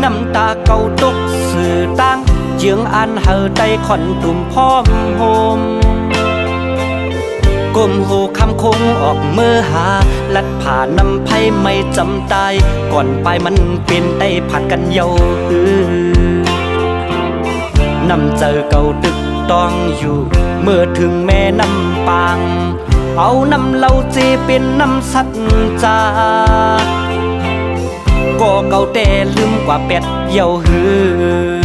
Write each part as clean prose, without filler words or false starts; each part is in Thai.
น้ำตาเก่าตกสื่อตั้งเยืองอันเฮอใจขอนตุ่มพร้อมโฮมก้มหูคำคงออกเมื่อหาลัดผ่านำไพ่ไม่จำตายก่อนไปมันเป็นไต้ผัดกันเยาวนำเจอเก่าตึกต้องอยู่เมื่อถึงแม่น้ำปางเอาน้ำเล่าเจเป็นน้ำสัจจาก็เก่าแต่ลืมกว่าเป็ดเยาหือ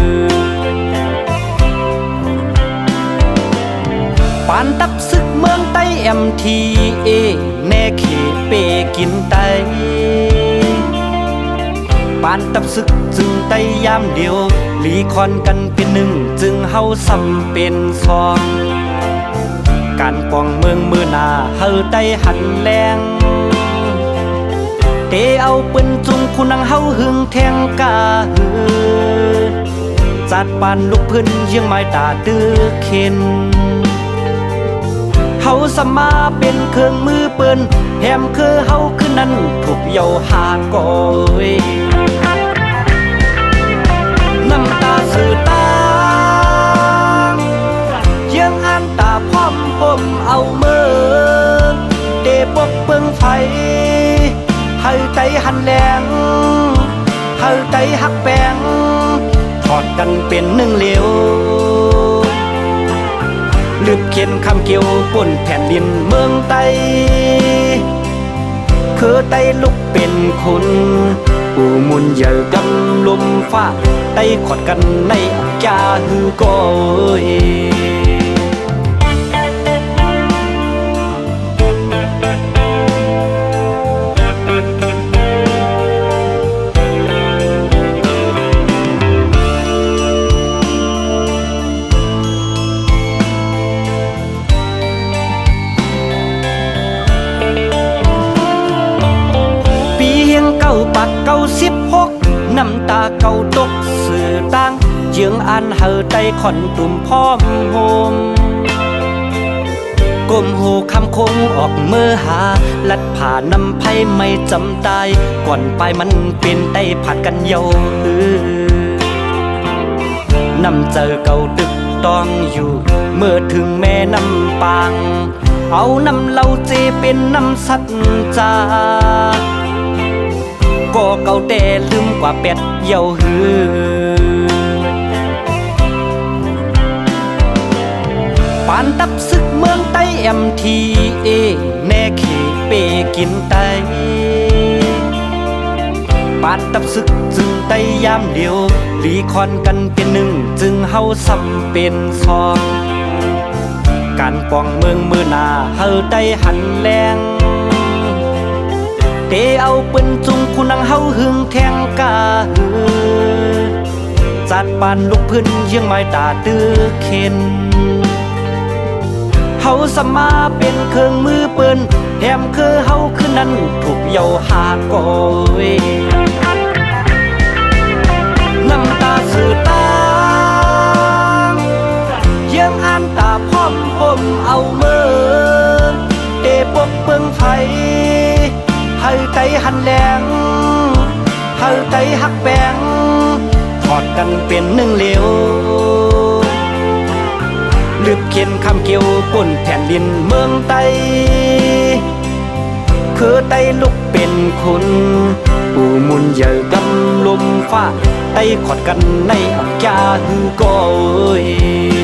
ปานตับซึกเมืองไต้MTAแน่เขเปกินไตปานตับซึกจึงไต้ยามเดียวลีคอนกันเป็นหนึ่งจึงเฮาซ้ำเป็นสองการปองเมืองมือหน้าเฮาไต้หันแรงเตเอาปืนจุงคุณนังเฮาหึงแทงกาหือจัดปานลูกพื้นเยี่ยงไม้ตาตื้อเข็นเฮาสมาเป็นเครื่องมือปืนแถมคือเฮาคือนั้นถูกเยาหาก่อยน้ำตาสื่อตางเยื้องอันตาพร้อมผมเอามือเดปกเปิงไฟเฮาใจหันแรงเฮาใจหักแปงทอดกันเป็นหนึ่งเหลวลืบเขียนคำเกี่ยวบนแผ่นดินเมืองไต้คือไต้ลุกเป็นคนผู้มุนเยอะกำลมฟ้าไต้ขอดกันในอักยาฮือก้อยปัก96น้ำตาเก่าตกสื่อตั้งเยืองอันเฮอใจขอนตุ่มพร้อมโฮมก้มหูคำคงออกเมื่อหาลัดผ่านำไพ่ไม่จำตายก่อนไปมันเป็นไต้ผัดกันเยาวนำเจอเก่าตึกต้องอยู่เมื่อถึงแม่น้ำปางเอาน้ำเล่าเจเป็นน้ำสัจจาก็เก่าแต่ลืมกว่าเป็ดเยาหือปานตับซึกเมืองไต้MTAแน่เขเปกินไตปานตับซึกจึงไต้ยามเดียวลีคอนกันเป็นหนึ่งจึงเฮาซ้ำเป็นสองการปองเมืองมือหน้าเฮาไต้หันแรงเตเอาปืนจุงคุณนังเฮาหึงแทงกาหือจัดปานลูกพื้นเยี่ยงไม้ตาตื้อเข็นเฮาสมาเป็นเครื่องมือปืนแถมคือเฮาคือนั้นถูกเยาหาก่อยน้ำตาสื่อตางเยื้องอันตาพร้อมผมเอามือเตปกเปิงไฟเฮาใจหันแรงเฮาใจหักแปงทอดกันเป็นหนึ่งเหลวลืบเขียนคำเกี่ยวบนแผ่นดินเมืองไต้คือไต้ลุกเป็นคนผู้มุนเยอะกำลมฟ้าไต้ขอดกันในอักยาฮือก้อย